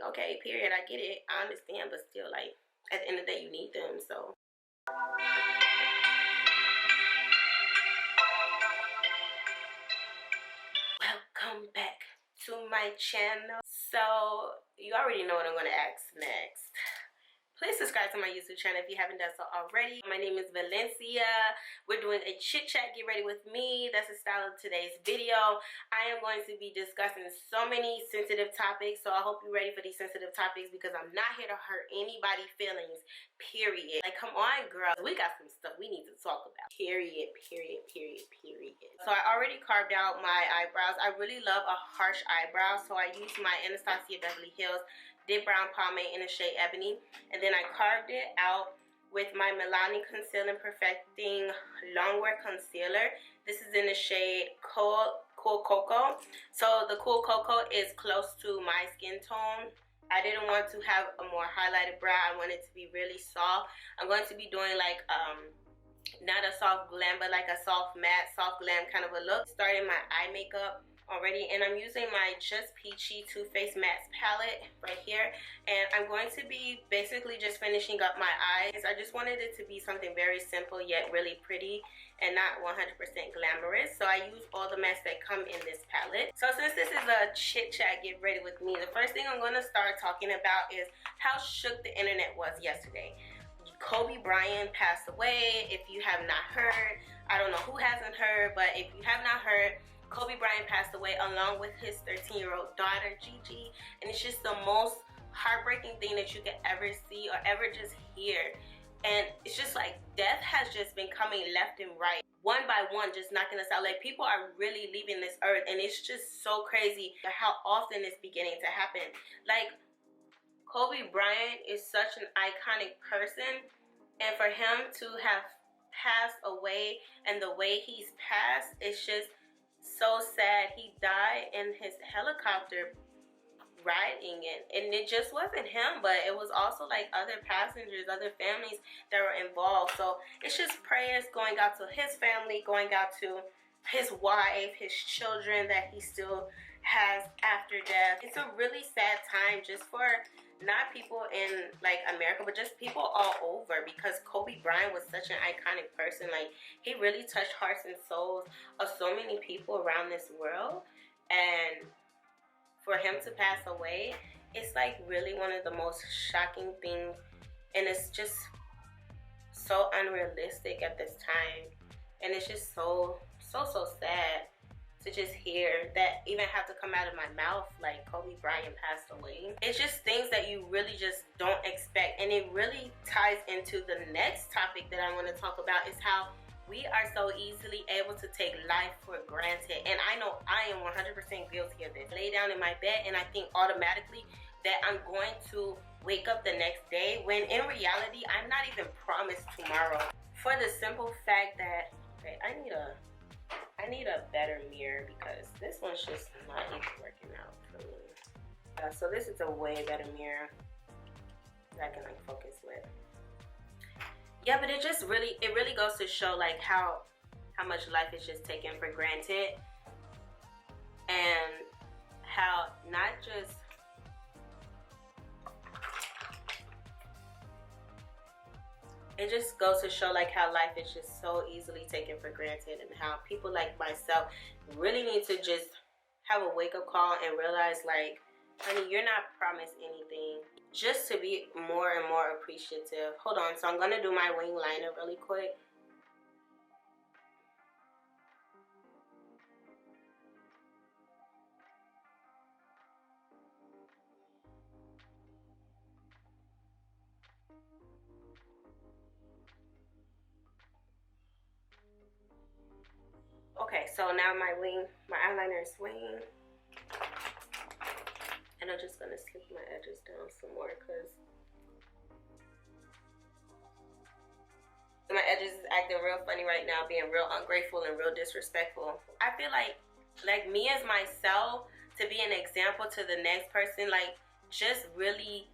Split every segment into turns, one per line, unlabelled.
okay, period, I get it, I understand, but still, like, at the end of the day, you need them. So welcome back to my channel. So you already know what I'm going to ask next. Please subscribe to my YouTube channel if you haven't done so already. My name is Valencia. We're doing a chit chat, get ready with me. That's the style of today's video. I am going to be discussing so many sensitive topics, so I hope you're ready for these sensitive topics because I'm not here to hurt anybody's feelings, period. Like, come on, girl. We got some stuff we need to talk about. Period, period, period, period. So I already carved out my eyebrows. I really love a harsh eyebrow, so I used my Anastasia Beverly Hills Dip Brown Pomade in the shade Ebony, and then I carved it out with my Milani Concealing Perfecting Longwear Concealer. This is in the shade Cool Cocoa. So the Cool Cocoa is close to my skin tone. I didn't want to have a more highlighted brow. I want it to be really soft. I'm going to be doing like not a soft glam, but like a soft matte, soft glam kind of a look. Starting my eye makeup already, and I'm using my Just Peachy Too Faced Matte palette right here, and I'm going to be basically just finishing up my eyes. I just wanted it to be something very simple yet really pretty and not 100% glamorous, so I use all the mattes that come in this palette. So since this is a chit chat, get ready with me, the first thing I'm going to start talking about is how shook the internet was yesterday. Kobe Bryant passed away. If you have not heard, I don't know who hasn't heard, but if you have not heard, Kobe Bryant passed away along with his 13-year-old daughter, Gigi, and it's just the most heartbreaking thing that you could ever see or ever just hear. And it's just like death has just been coming left and right, one by one, just knocking us out. Like, people are really leaving this earth, and it's just so crazy how often it's beginning to happen. Like, Kobe Bryant is such an iconic person, and for him to have passed away and the way he's passed, it's just so sad. He died in his helicopter riding it, and it just wasn't him, but it was also like other passengers, other families that were involved. So it's just prayers going out to his family, going out to his wife, his children that he still has after death. It's a really sad time just for not people in like America, but just people all over, because Kobe Bryant was such an iconic person. Like, he really touched hearts and souls of so many people around this world, and for him to pass away, it's like really one of the most shocking things, and it's just so unrealistic at this time, and it's just so sad to just hear that even have to come out of my mouth, like Kobe Bryant passed away. It's just things that you really just don't expect, and it really ties into the next topic that I want to talk about, is how we are so easily able to take life for granted. And I know I am 100% guilty of this. I lay down in my bed and I think automatically that I'm going to wake up the next day, when in reality I'm not even promised tomorrow, for the simple fact that, okay, I need a better mirror because this one's just not even working out for me. So this is a way better mirror that I can like focus with. Yeah, but it really goes to show like how much life is just taken for granted, and how not just it just goes to show like how life is just so easily taken for granted, and how people like myself really need to just have a wake-up call and realize, like, honey, you're not promised anything. Just to be more and more appreciative. Hold on, so I'm gonna do my wing liner really quick. Okay, so now my eyeliner is winging, and I'm just gonna slip my edges down some more because my edges is acting real funny right now, being real ungrateful and real disrespectful. I feel like me as myself, to be an example to the next person, like just really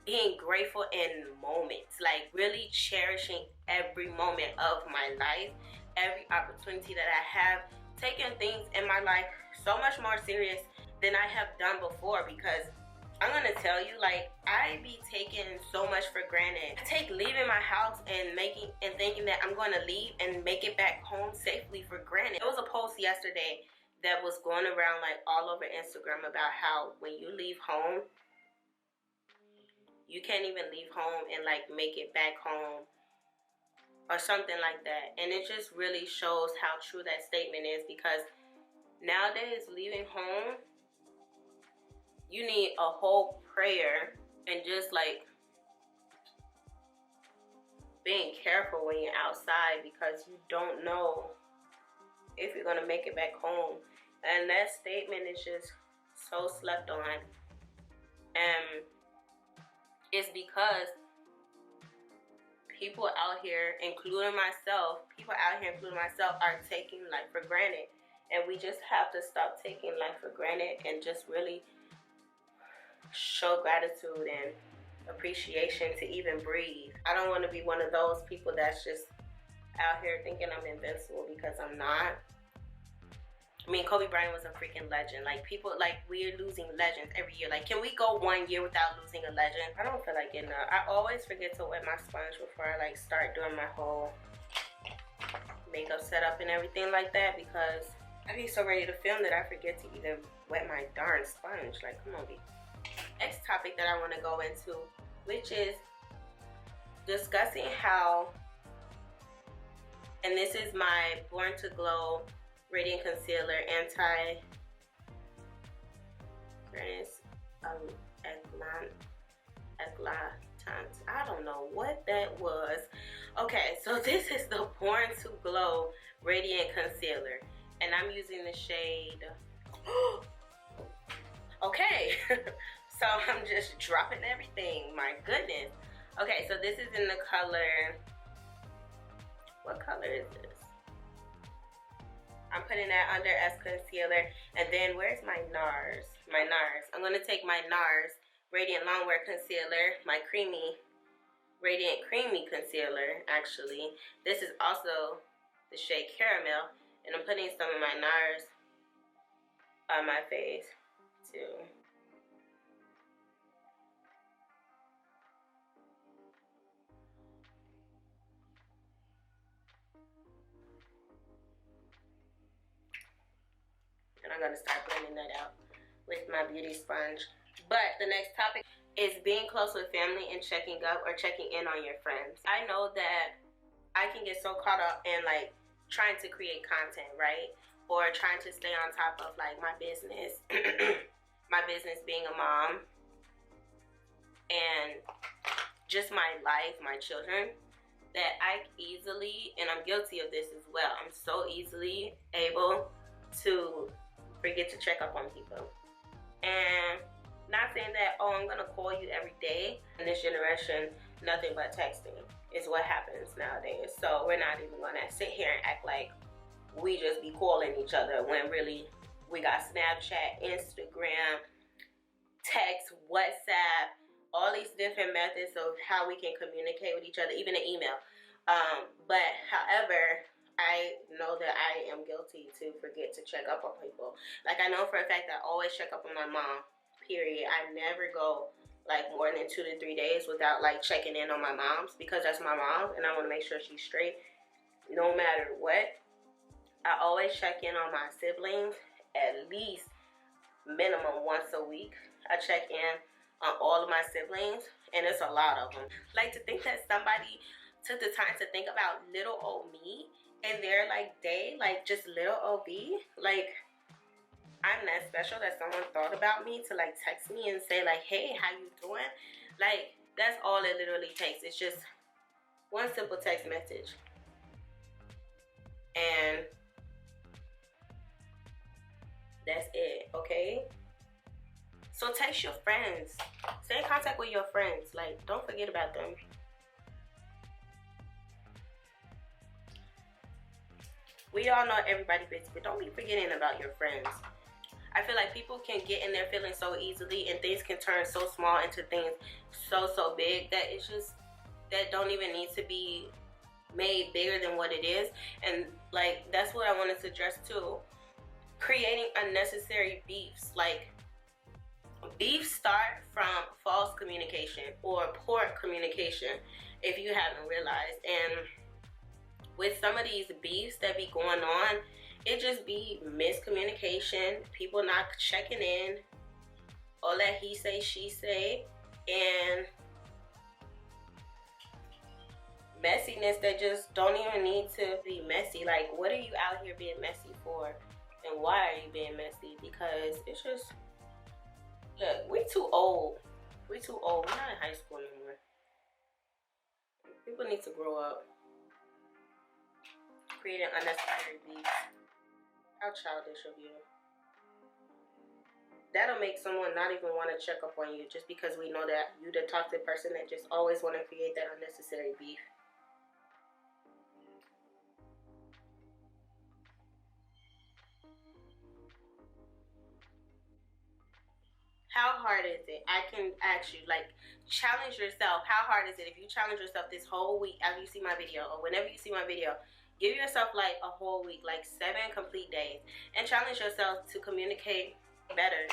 being grateful in moments, like really cherishing every moment of my life, every opportunity that I have, taking things in my life so much more serious than I have done before, because I'm gonna tell you, like, I be taking so much for granted. I take leaving my house and thinking that I'm gonna leave and make it back home safely for granted. There was a post yesterday that was going around like all over Instagram about how when you leave home, you can't even leave home and like make it back home or something like that. And it just really shows how true that statement is, because nowadays leaving home, you need a whole prayer and just like being careful when you're outside, because you don't know if you're gonna make it back home. And that statement is just so slept on. And it's because people out here, including myself, are taking life for granted. And we just have to stop taking life for granted and just really show gratitude and appreciation to even breathe. I don't want to be one of those people that's just out here thinking I'm invincible, because I'm not. I mean, Kobe Bryant was a freaking legend. Like, people, like, we're losing legends every year. Like, can we go 1 year without losing a legend? I don't feel like getting up. I always forget to wet my sponge before I like start doing my whole makeup setup and everything like that, because I be so ready to film that I forget to even wet my darn sponge. Like, come on, B. Next topic that I want to go into, which is discussing how, and this is my Born to Glow Radiant Concealer Eclatante. I don't know what that was. Okay, so this is the Born to Glow Radiant Concealer, and I'm using the shade okay. So I'm just dropping everything. My goodness. Okay, so this is in the color. What color is this? I'm putting that under as concealer. And then where's my NARS? My NARS. I'm going to take my NARS Radiant Longwear Concealer, my Radiant Creamy Concealer, actually. This is also the shade Caramel. And I'm putting some of my NARS on my face, too. And I'm gonna start blending that out with my beauty sponge. But the next topic is being close with family and checking up or checking in on your friends. I know that I can get so caught up in like trying to create content, right? Or trying to stay on top of like my business, my business being a mom, and just my life, my children, that I easily, and I'm guilty of this as well, I'm so easily able to forget to check up on people. And not saying that, oh, I'm gonna call you every day. In this generation, nothing but texting is what happens nowadays. So we're not even gonna sit here and act like we just be calling each other, when really we got Snapchat, Instagram, text, WhatsApp, all these different methods of how we can communicate with each other, even an email. But however, I know that I am guilty to forget to check up on people. Like, I know for a fact that I always check up on my mom, period. I never go like more than 2 to 3 days without like checking in on my moms, because that's my mom and I want to make sure she's straight no matter what. I always check in on my siblings at least minimum once a week. I check in on all of my siblings, and it's a lot of them. Like, to think that somebody took the time to think about little old me and their like day, like just little old B, like I'm that special that someone thought about me to like text me and say like, hey, how you doing? Like, that's all it literally takes. It's just one simple text message. And that's it, okay? So text your friends. Stay in contact with your friends. Like, don't forget about them. We all know everybody busy, but don't be forgetting about your friends. I feel like people can get in their feelings so easily, and things can turn so small into things so big that it's just, that don't even need to be made bigger than what it is. And like, that's what I wanted to address too. Creating unnecessary beefs. Like, Beef start from false communication or poor communication, if you haven't realized. And with some of these beefs that be going on, it just be miscommunication, people not checking in, all that he say, she say, and messiness that just don't even need to be messy. Like, what are you out here being messy for? And why are you being messy? Because it's just, look, we too old. We too old. We're not in high school anymore. People need to grow up. Creating unnecessary beef. How childish of you. That'll make someone not even want to check up on you just because we know that you the toxic person that just always want to create that unnecessary beef. How hard is it? I can ask you, like, challenge yourself. How hard is it if you challenge yourself this whole week after you see my video, or whenever you see my video, give yourself like a whole week, like 7 complete days, and challenge yourself to communicate better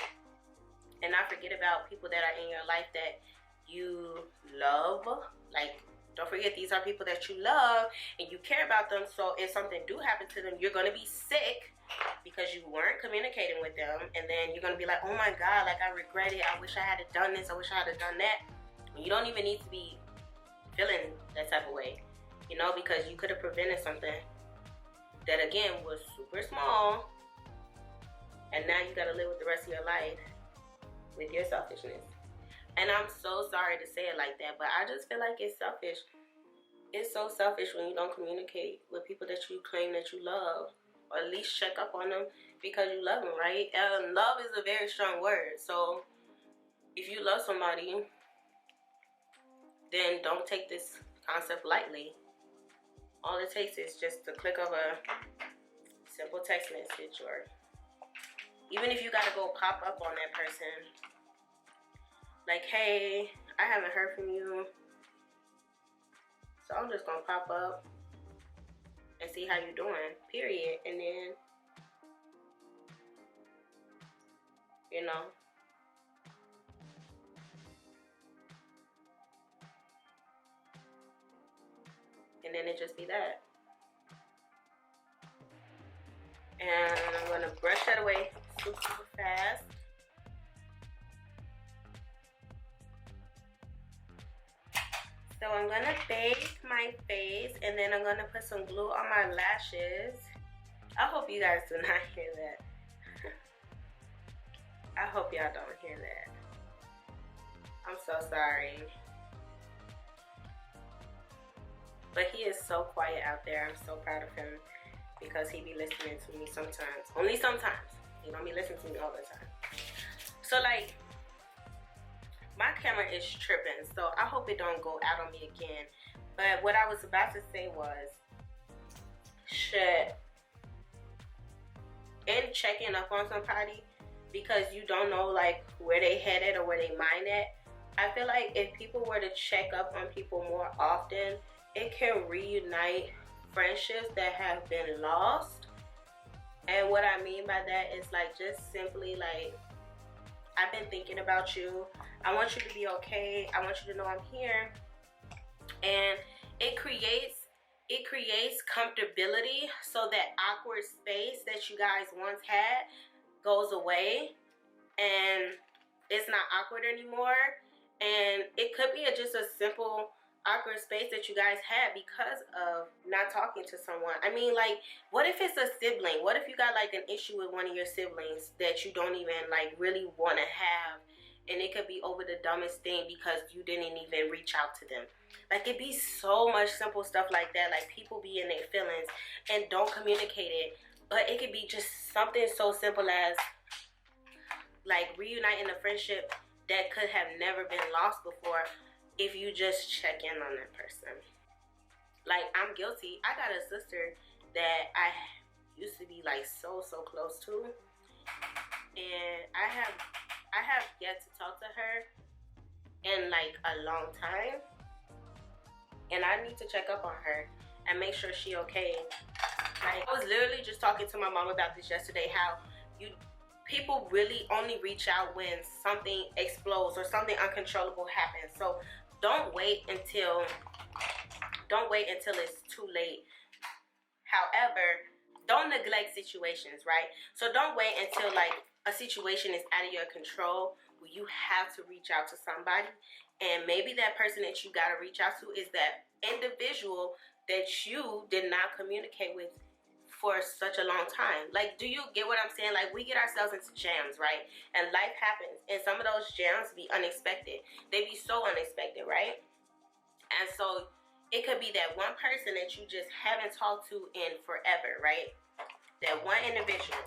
and not forget about people that are in your life that you love. Like, don't forget, these are people that you love and you care about them. So if something do happen to them, you're going to be sick because you weren't communicating with them, and then you're going to be like, oh my God, like, I regret it. I wish I had done this. I wish I had done that. You don't even need to be feeling that type of way, you know, because you could have prevented something that, again, was super small, and now you got to live with the rest of your life with your selfishness. And I'm so sorry to say it like that, but I just feel like it's selfish. It's so selfish when you don't communicate with people that you claim that you love, or at least check up on them because you love them, right? And love is a very strong word. So if you love somebody, then don't take this concept lightly. All it takes is just the click of a simple text message, or even if you gotta go pop up on that person, like, hey, I haven't heard from you, so I'm just gonna pop up and see how you're doing, period. And then, you know, and then it just be that. And I'm gonna brush that away super fast. So I'm gonna bake my face, and then I'm gonna put some glue on my lashes. I hope you guys do not hear that. I hope y'all don't hear that. I'm so sorry. But he is so quiet out there. I'm so proud of him because he be listening to me sometimes. Only sometimes. He don't be listening to me all the time. So, like, my camera is tripping, so I hope it don't go out on me again. But what I was about to say was, shit, and checking up on somebody because you don't know, like, where they headed or where they mind at. I feel like if people were to check up on people more often, it can reunite friendships that have been lost. And what I mean by that is, like, just simply, like, I've been thinking about you. I want you to be okay. I want you to know I'm here. And it creates comfortability, so that awkward space that you guys once had goes away and it's not awkward anymore. And it could be just a simple awkward space that you guys had because of not talking to someone. I mean, like, what if it's a sibling? What if you got, like, an issue with one of your siblings that you don't even, like, really want to have, and it could be over the dumbest thing because you didn't even reach out to them? Like, it'd be so much simple stuff like that. Like, people be in their feelings and don't communicate it, but it could be just something so simple as, like, reuniting a friendship that could have never been lost before if you just check in on that person. Like, I'm guilty. I got a sister that I used to be, like, so close to, and I have yet to talk to her in, like, a long time, and I need to check up on her and make sure she okay. Like, I was literally just talking to my mom about this yesterday, how people really only reach out when something explodes or something uncontrollable happens. So don't wait until it's too late. However, don't neglect situations, right? So don't wait until like a situation is out of your control where you have to reach out to somebody. And maybe that person that you got to reach out to is that individual that you did not communicate with for such a long time. Like, do you get what I'm saying? Like, we get ourselves into jams, right? And life happens. And some of those jams be unexpected. They be so unexpected, right? And so it could be that one person that you just haven't talked to in forever, right? That one individual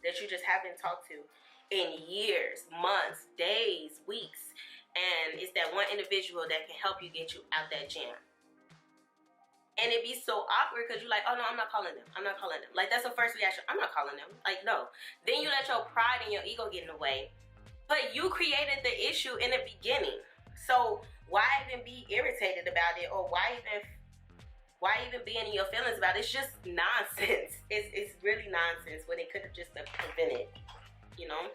that you just haven't talked to in years, months, days, weeks. And it's that one individual that can help you get you out that jam. And it be so awkward because you're like, oh no, I'm not calling them. I'm not calling them. Like, that's the first reaction. I'm not calling them. Like, no. Then you let your pride and your ego get in the way. But you created the issue in the beginning. So why even be irritated about it, or why even be in your feelings about it? It's just nonsense. It's really nonsense when it could have just been prevented, you know?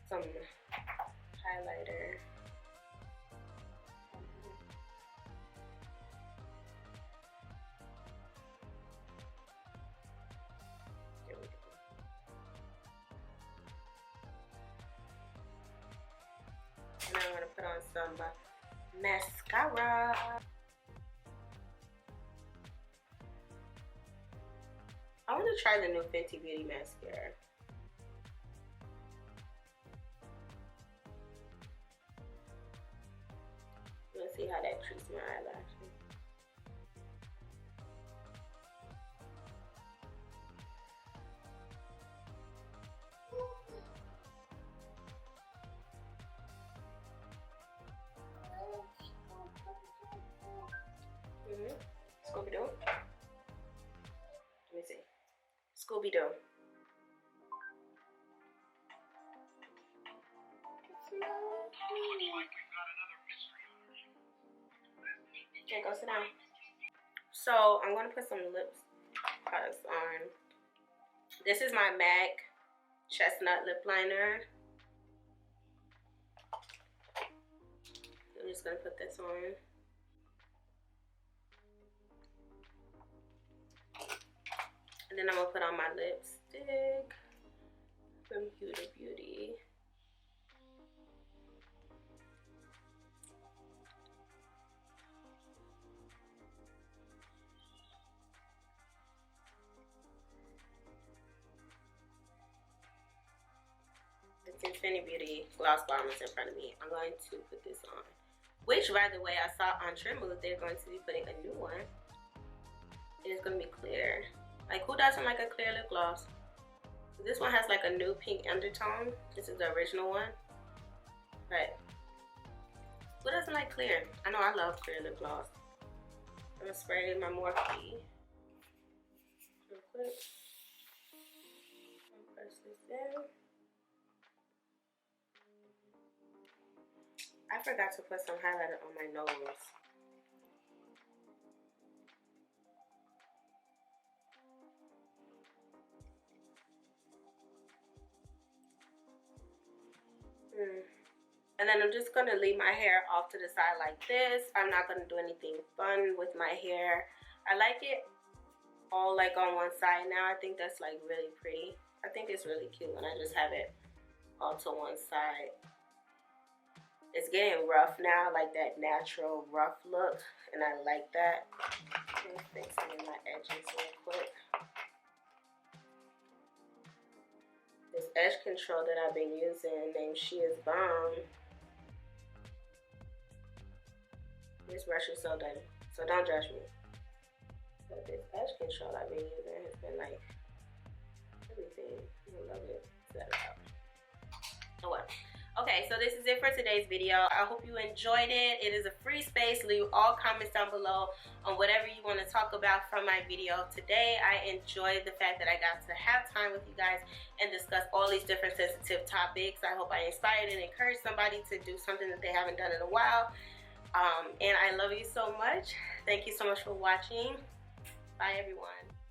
Some highlighter. There we go. And I'm gonna put on some mascara. I want to try the new Fenty Beauty mascara. Let's see how that treats my eyelashes. Scooby-Doo. Let me see. Scooby-Doo. Okay, go sit down. So I'm gonna put some lip products on. This is my MAC Chestnut Lip Liner. I'm just gonna put this on. And then I'm gonna put on my lipstick from Huda Beauty. It's Infinity Beauty Gloss Bomb is in front of me. I'm going to put this on. Which, by the way, I saw on Trimble they're going to be putting a new one. And it's going to be clear. Like, who doesn't like a clear lip gloss? This one has like a new pink undertone. This is the original one. But who doesn't like clear? I know I love clear lip gloss. I'm going to spray my Morphe real quick. I'll press this in. I forgot to put some highlighter on my nose. And then I'm just going to leave my hair off to the side like this. I'm not going to do anything fun with my hair. I like it all like on one side now. I think that's like really pretty. I think it's really cute when I just have it all to one side. It's getting rough now, like that natural rough look, and I like that. Let me fix some of my edges real quick. This edge control that I've been using named She Is Bomb. This brush is so dirty, so don't judge me. But this edge control I've been using has been like everything. I love it. Set it out. Oh well. Okay, so this is it for today's video. I hope you enjoyed it. It is a free space. Leave all comments down below on whatever you want to talk about from my video today. I enjoyed the fact that I got to have time with you guys and discuss all these different sensitive topics. I hope I inspired and encouraged somebody to do something that they haven't done in a while. And I love you so much. Thank you so much for watching. Bye, everyone.